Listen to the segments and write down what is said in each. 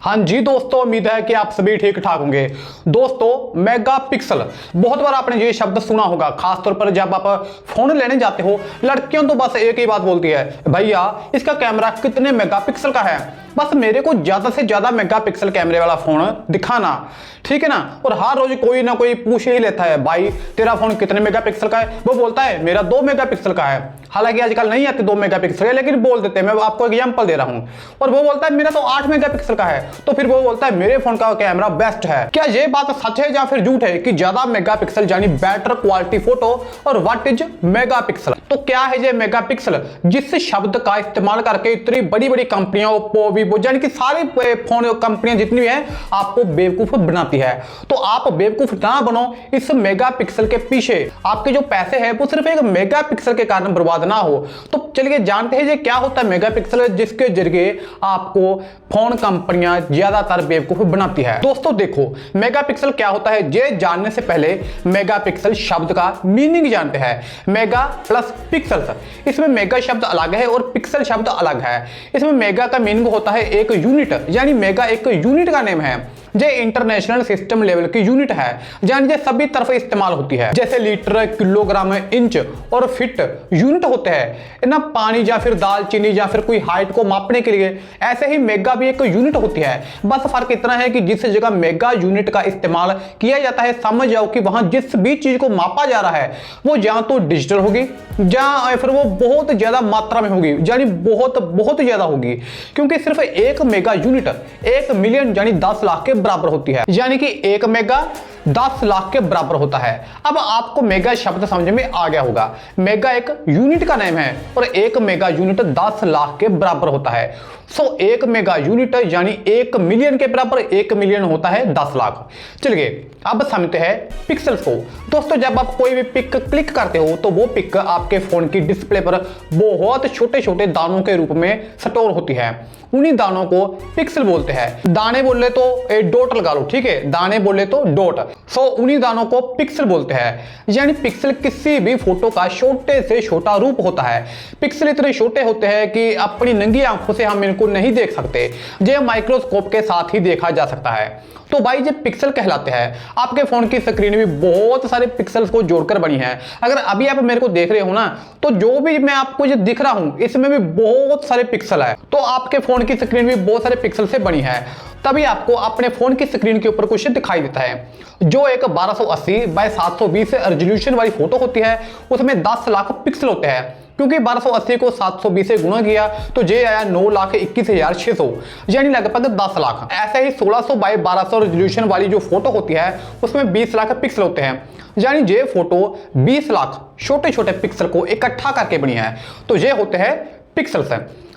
हाँ जी दोस्तों, उम्मीद है कि आप सभी ठीक ठाक होंगे। दोस्तों, मेगा पिक्सल, बहुत बार आपने ये शब्द सुना होगा, खासतौर पर जब आप फोन लेने जाते हो। लड़कियों तो बस एक ही बात बोलती है, भैया इसका कैमरा कितने मेगापिक्सल का है, बस मेरे को ज्यादा से ज्यादा मेगापिक्सल कैमरे वाला फोन दिखाना, ठीक है ना। और हर रोज कोई ना कोई पूछ ही लेता है, भाई तेरा फोन कितने मेगापिक्सल का है। वो बोलता है मेरा 2 मेगापिक्सल का है, हालांकि आजकल नहीं आते 2 मेगापिक्सल का, लेकिन बोल देते हैं। मैं आपको एग्जांपल दे रहा हूं। और वो बोलता है मेरा तो 8 मेगापिक्सल का है, तो फिर वो बोलता है मेरे फोन का कैमरा बेस्ट है। क्या ये बात सच है या फिर झूठ है कि ज्यादा मेगापिक्सल यानी बेटर क्वालिटी फोटो, और व्हाट इज मेगापिक्सल? तो क्या है ये मेगापिक्सल, जिस शब्द का इस्तेमाल करके इतनी बड़ी बड़ी कंपनियां, ओप्पो, वीवो, यानी कि सारी फोन कंपनियां जितनी भी है आपको बेवकूफ बनाती है। तो आप बेवकूफ ना बनो इस मेगापिक्सल के पीछे। आपके जो पैसे हैं वो सिर्फ एक मेगापिक्सल के कारण बर्बाद ना हो। तो चलिए जानते हैं ये क्या होता है मेगापिक्सल, जिसके जरिए आपको फोन कंपनियां ज्यादातर बेवकूफ बनाती है। दोस्तों देखो, मेगापिक्सल क्या होता है ये जानने से पहले मेगापिक्सल शब्द का मीनिंग जानते हैं। मेगा प्लस पिक्सल, इसमें मेगा शब्द अलग है और पिक्सल शब्द अलग है। इसमें मेगा का मीनिंग होता है एक यूनिट, यानी मेगा एक यूनिट का नेम है। ये इंटरनेशनल सिस्टम लेवल की यूनिट है, यानी ये सभी तरफ इस्तेमाल होती है। जैसे लीटर, किलोग्राम, इंच और फीट यूनिट होते हैं ना, पानी या फिर दाल चीनी या फिर कोई हाइट को मापने के लिए, ऐसे ही मेगा भी एक यूनिट होती है। बस फर्क इतना है कि जिस जगह मेगा यूनिट का इस्तेमाल किया जाता है, समझ जाओ कि वहां जिस भी चीज को मापा जा रहा है वो या तो डिजिटल होगी या फिर वो बहुत ज्यादा मात्रा में होगी, यानी बहुत बहुत ज्यादा होगी। क्योंकि सिर्फ एक मेगा यूनिट 1 मिलियन यानी 10 लाख के बराबर होती है, यानी कि 1 मेगा 10 लाख के बराबर होता है। अब आपको मेगा शब्द समझ में आ गया होगा। मेगा एक यूनिट का नेम है और 1 मेगा यूनिट 10 लाख के बराबर होता है। सो 1 मेगा यूनिट यानी 1 मिलियन के बराबर, 1 मिलियन होता है 10 लाख। चलिए अब समझते हैं पिक्सल्स को। दोस्तों, जब आप कोई भी पिक क्लिक करते हो तो वो पिक आपके फोन की डिस्प्ले पर बहुत छोटे छोटे दानों के रूप में स्टोर होती है। उन्हीं दानों को पिक्सल बोलते हैं। दाने बोले तो डॉट लगा लो, ठीक है, दाने बोले तो डॉट। सो उन्हीं दानों को पिक्सल बोलते हैं। यानी पिक्सल किसी भी फोटो का छोटे से छोटा रूप होता है। पिक्सल इतने छोटे होते हैं कि अपनी नंगी आंखों से हम इनको नहीं देख सकते, ये माइक्रोस्कोप के साथ ही देखा जा सकता है। तो भाई ये पिक्सल कहलाते हैं। आपके फोन की स्क्रीन भी बहुत सारे पिक्सल्स को जोड़कर बनी है। अगर अभी आप मेरे को देख रहे हो ना, तो जो भी मैं आपको ये दिख रहा हूं इसमें भी बहुत सारे पिक्सल है। तो आपके फोन की स्क्रीन भी बहुत सारे पिक्सल से बनी है, तभी आपको अपने फोन की स्क्रीन के ऊपर कुछ दिखाई देता है। जो एक 1280 बाय 720 रेजोल्यूशन वाली फोटो होती है उसमें 10 लाख पिक्सल होते हैं। क्योंकि 1280 को 720 से गुणा किया तो ये आया 9,21,600, यानी लगभग 10 लाख। ऐसे ही 1600 बाय 1200 रेजोल्यूशन वाली जो फोटो होती है उसमें 20 लाख पिक्सल होते हैं, यानी ये फोटो 20 लाख छोटे छोटे पिक्सल को इकट्ठा करके बनी है। तो ये होते हैं पिक्सल्स।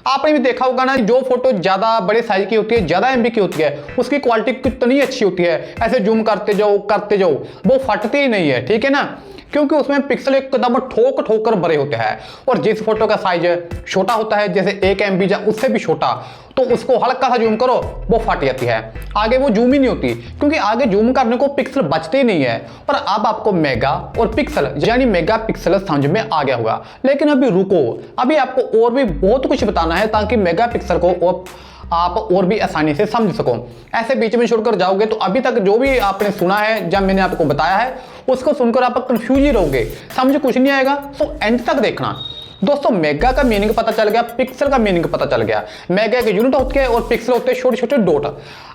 आपने भी देखा होगा ना, जो फोटो ज्यादा बड़े साइज की होती है, ज्यादा एमबी की होती है, उसकी क्वालिटी कितनी अच्छी होती है। ऐसे जूम करते जाओ वो फटती ही नहीं है, ठीक है ना, क्योंकि उसमें पिक्सल एकदम ठोक ठोक कर भरे होते हैं। और जिस फोटो का साइज छोटा होता है, जैसे 1 MB या उससे भी छोटा, तो उसको हल्का सा जूम करो वो फट जाती है, आगे वो जूम ही नहीं होती, क्योंकि आगे जूम करने को पिक्सल बचते ही नहीं है। पर अब आपको मेगा और पिक्सल यानी मेगा पिक्सल समझ में आ गया होगा। लेकिन अभी रुको, अभी आपको और भी बहुत कुछ बताना है ताकि मेगा पिक्सल को आप और भी आसानी से समझ सको। ऐसे बीच में छोड़कर जाओगे तो अभी तक जो भी आपने सुना है, जब मैंने आपको बताया है, उसको सुनकर आप कंफ्यूज ही रहोगे, समझ कुछ नहीं आएगा। सो एंड तक देखना। दोस्तों, मेगा का मीनिंग पता चल गया, पिक्सल का मीनिंग पता चल गया। मेगा एक यूनिट होती है और पिक्सल होते हैं छोटे छोटे डॉट।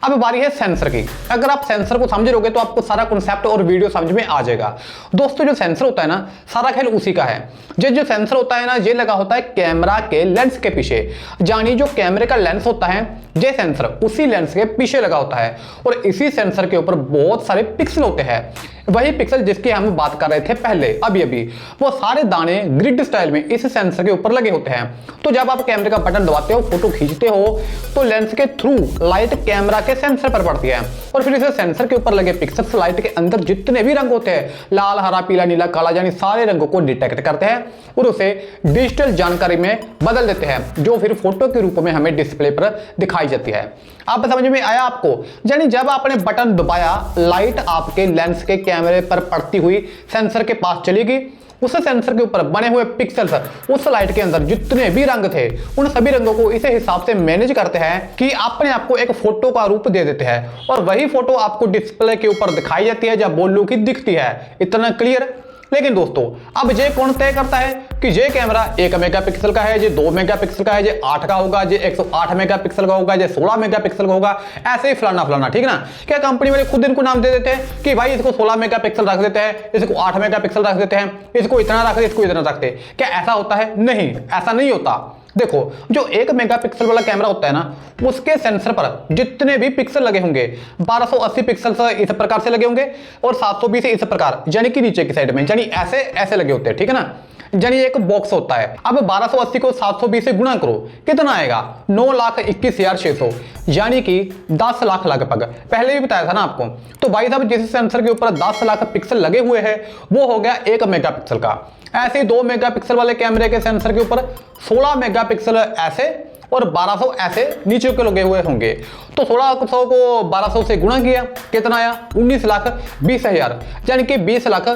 अब बारी है सेंसर की। अगर आप सेंसर को समझ लोगे तो आपको सारा कॉन्सेप्ट और वीडियो समझ में आ जाएगा। दोस्तों, जो सेंसर होता है ना, सारा खेल उसी का है। जो सेंसर होता है ना, ये लगा होता है कैमरा के लेंस के पीछे, यानी जो कैमरे का लेंस होता है, ये सेंसर उसी लेंस के पीछे लगा होता है। और इसी सेंसर के ऊपर बहुत सारे पिक्सल होते हैं। वही पिक्सल जिसकी हम बात कर रहे थे पहले, अभी वो सारे दाने ग्रिड स्टाइल में इस सेंसर के ऊपर लगे होते हैं। तो जब आप कैमरे का बटन दबाते हो, फोटो खींचते हो, तो लेंस के थ्रू लाइट कैमरा के सेंसर पर पड़ती है और फिर इस सेंसर के ऊपर लगे पिक्सल्स लाइट के अंदर जितने भी रंग होते हैं, लाल, हरा, पीला, नीला, काला, यानी सारे रंगों को डिटेक्ट करते हैं और उसे डिजिटल जानकारी में बदल देते हैं, जो फिर फोटो के रूप में हमें डिस्प्ले पर दिखाई जाती है। आप समझ में आया आपको? यानी जब आपने बटन दबाया, लाइट आपके लेंस के कैमरे पर पड़ती हुई सेंसर के पास चलेगी उस सेंसर के ऊपर बने हुए पिक्सल्स उस लाइट के अंदर जितने भी रंग थे उन सभी रंगों को इस हिसाब से मैनेज करते हैं कि अपने आप को एक फोटो का रूप दे देते हैं और वही फोटो आपको डिस्प्ले के ऊपर दिखाई जाती है जब बोलूं कि दिखती है। इतना क्लियर। लेकिन दोस्तों अब ये कौन तय करता है कि ये कैमरा 1 मेगापिक्सल का है, ये 2 मेगापिक्सल का है, ये 8 का होगा, ये 108 मेगापिक्सल का होगा, ये 16 मेगापिक्सल का होगा, ऐसे ही फलाना फलाना, ठीक है ना। क्या कंपनी वाले खुद इनको नाम दे देते हैं कि भाई इसको 16 मेगापिक्सल रख देते हैं, इसको 8 मेगापिक्सल रख देते हैं, इसको इतना रख दे, इसको इतना रखते हैं? क्या ऐसा होता है? नहीं, ऐसा नहीं होता। देखो जो 1 मेगापिक्सल वाला कैमरा होता है ना, उसके सेंसर पर जितने भी पिक्सल लगे होंगे 1280 पिक्सल इस प्रकार से लगे होंगे और 720 इस प्रकार, यानी कि नीचे की साइड में, यानी ऐसे ऐसे लगे होते हैं, ठीक है ना। यानी एक बॉक्स होता है। अब 1280 को 720 से गुणा करो, कितना आएगा? 9,21,600, यानी कि 10 लाख लगभग। पहले भी बताया था ना आपको। तो भाई साहब जिस सेंसर के ऊपर 10 लाख पिक्सल लगे हुए हैं वो हो गया 1 मेगापिक्सल का। ऐसे 2 मेगापिक्सल वाले कैमरे के सेंसर के ऊपर 16 मेगापिक्सल ऐसे और 1200 ऐसे नीचे के लगे हुए होंगे। तो 1600 को 1200 से गुणा किया, कितना आया? 19,20,000, यानी कि 20 लाख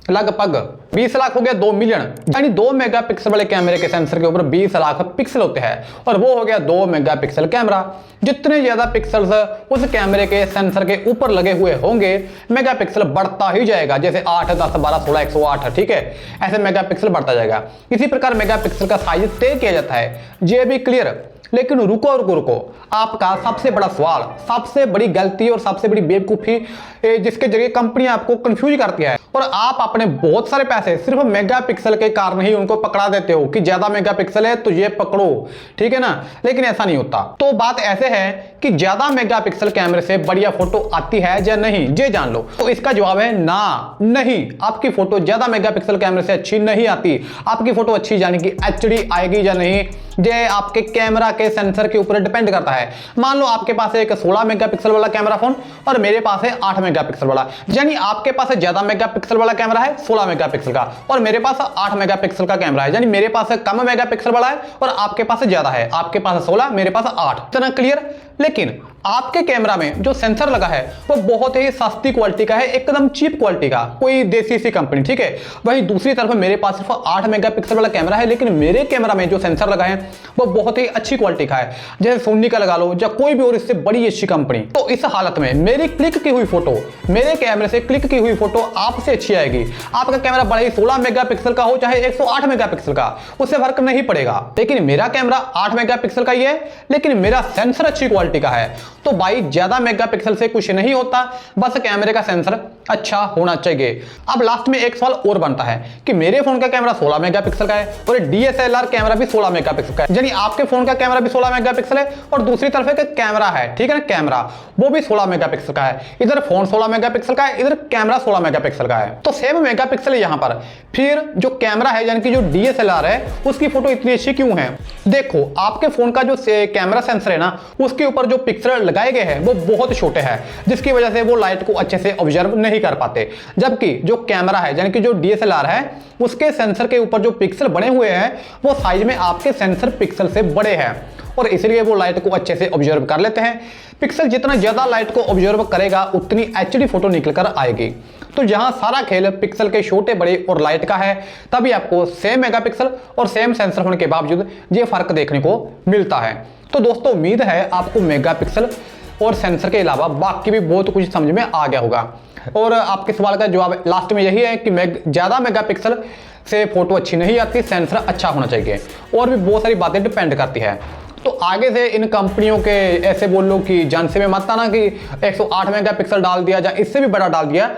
लगभग 20 लाख हो गया 2 मिलियन। यानी 2 मेगापिक्सल वाले कैमरे के सेंसर के ऊपर 20 लाख पिक्सल होते हैं और वो हो गया 2 मेगापिक्सल कैमरा। जितने ज्यादा पिक्सल्स उस कैमरे के सेंसर के ऊपर लगे हुए होंगे मेगापिक्सल बढ़ता ही जाएगा। जैसे 8, 10, 12, 16, 108, ठीक है, ऐसे मेगापिक्सल बढ़ता जाएगा। इसी प्रकार मेगापिक्सल का साइज तय किया जाता है। ये भी क्लियर। लेकिन रुको रुको रुको, आपका सबसे बड़ा सवाल, सबसे बड़ी गलती और सबसे बड़ी बेवकूफी जिसके जरिए कंपनी आपको कंफ्यूज करती है और आप अपने बहुत सारे पैसे सिर्फ मेगापिक्सल के कारण ही उनको पकड़ा देते हो कि ज्यादा मेगापिक्सल है तो ये पकड़ो, ठीक है ना। लेकिन ऐसा नहीं होता। तो बात ऐसे है कि ज्यादा मेगापिक्सल कैमरे से बढ़िया फोटो आती है या नहीं, ये जान लो। तो इसका जवाब है ना, नहीं, आपकी फोटो ज्यादा मेगापिक्सल कैमरे से अच्छी नहीं आती। आपकी फोटो अच्छी यानी कि HD आएगी या नहीं, ये आपके कैमरा के सेंसर के ऊपर डिपेंड करता है। मान लो आपके पास एक 16 मेगापिक्सल वाला कैमरा फोन और मेरे पास है 8 मेगापिक्सल वाला, यानी आपके पास ज्यादा मेगापिक्सल वाला कैमरा है 16 मेगापिक्सल का और मेरे पास 8 मेगापिक्सल का कैमरा है, यानी मेरे पास कम मेगापिक्सल वाला है और आपके पास ज्यादा है। आपके पास 16, मेरे पास 8। इतना क्लियर। लेकिन आपके कैमरा में जो सेंसर लगा है वो बहुत ही सस्ती क्वालिटी का है, एकदम चीप क्वालिटी का, कोई देसी सी कंपनी, ठीक है। वहीं दूसरी तरफ मेरे पास सिर्फ 8 मेगापिक्सल वाला कैमरा है, लेकिन मेरे कैमरा में जो सेंसर लगा है वो बहुत ही अच्छी क्वालिटी का है, जैसे सोनी का लगा लो या कोई भी और इससे बड़ी अच्छी कंपनी। तो इस हालत में मेरी क्लिक की हुई फोटो, मेरे कैमरे से क्लिक की हुई फोटो आपसे अच्छी आएगी। आपका कैमरा बड़ा ही 16 मेगापिक्सल का हो चाहे 108 मेगापिक्सल का, उससे फर्क नहीं पड़ेगा। लेकिन मेरा कैमरा 8 मेगापिक्सल का ही है, लेकिन मेरा सेंसर अच्छी क्वालिटी का है। तो भाई ज्यादा मेगापिक्सल से कुछ नहीं होता, बस कैमरे का सेंसर अच्छा होना चाहिए। अब लास्ट में एक सवाल और बनता है कि मेरे फोन का कैमरा 16 मेगापिक्सल का है और DSLR कैमरा भी 16 मेगापिक्सल का है, यानी आपके फोन का कैमरा भी 16 मेगापिक्सल है और दूसरी तरफ एक कैमरा है, ठीक है ना, कैमरा वो भी 16 मेगापिक्सल का है। इधर फोन 16 मेगापिक्सल का है, इधर कैमरा 16 मेगापिक्सल का है। तो सेम मेगापिक्सल है यहां पर, फिर जो कैमरा है यानी कि जो DSLR है उसकी फोटो इतनी अच्छी क्यों है? देखो आपके फोन का जो कैमरा सेंसर है ना, उसके ऊपर जो पिक्सल लगाए गए हैं वो बहुत छोटे हैं, जिसकी वजह से वो लाइट को अच्छे से ऑब्जर्व नहीं कर पाते। जबकि जो कैमरा है यानी कि जो DSLR है उसके सेंसर के ऊपर जो पिक्सल बने हुए हैं वो साइज में आपके सेंसर पिक्सल से बड़े हैं और इसलिए वो लाइट को अच्छे से ऑब्जर्व कर लेते हैं। पिक्सल जितना ज्यादा लाइट को ऑब्जर्व करेगा उतनी HD फोटो निकल कर आएगी। तो जहां सारा खेल पिक्सल के छोटे बड़े और लाइट का है, तभी आपको सेम मेगापिक्सल और सेम सेंसर होने के बावजूद ये फर्क देखने को मिलता है। तो दोस्तों उम्मीद है आपको मेगापिक्सल और सेंसर के अलावा बाकी भी बहुत कुछ समझ में आ गया होगा। और आपके सवाल का जवाब लास्ट में यही है कि ज्यादा मेगापिक्सल से फोटो अच्छी नहीं आती, सेंसर अच्छा होना चाहिए। और भी बहुत सारी बातें डिपेंड करती है। तो आगे से इन कंपनियों के ऐसे बोल लो कि जान से में मत आना कि 108 मेगापिक्सल डाल दिया या इससे भी बड़ा डाल दिया,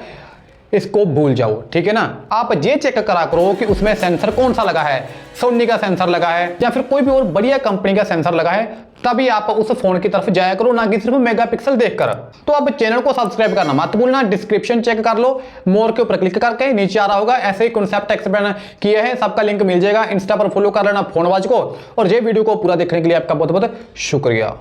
इसको भूल जाओ, ठीक है ना। आप ये चेक करा करो कि उसमें सेंसर कौन सा लगा है, सोनी का सेंसर लगा है या फिर कोई भी और बढ़िया कंपनी का सेंसर लगा है, तभी आप उस फोन की तरफ जाया करो, ना कि सिर्फ मेगापिक्सल देखकर। तो अब चैनल को सब्सक्राइब करना मत भूलना, डिस्क्रिप्शन चेक कर लो, मोर के ऊपर क्लिक करके नीचे आ रहा होगा, ऐसे ही कॉन्सेप्ट एक्सप्लेन किए हैं, सबका लिंक मिल जाएगा। इंस्टा पर फॉलो कर लेना फोनवाज को। और ये वीडियो को पूरा देखने के लिए आपका बहुत बहुत शुक्रिया।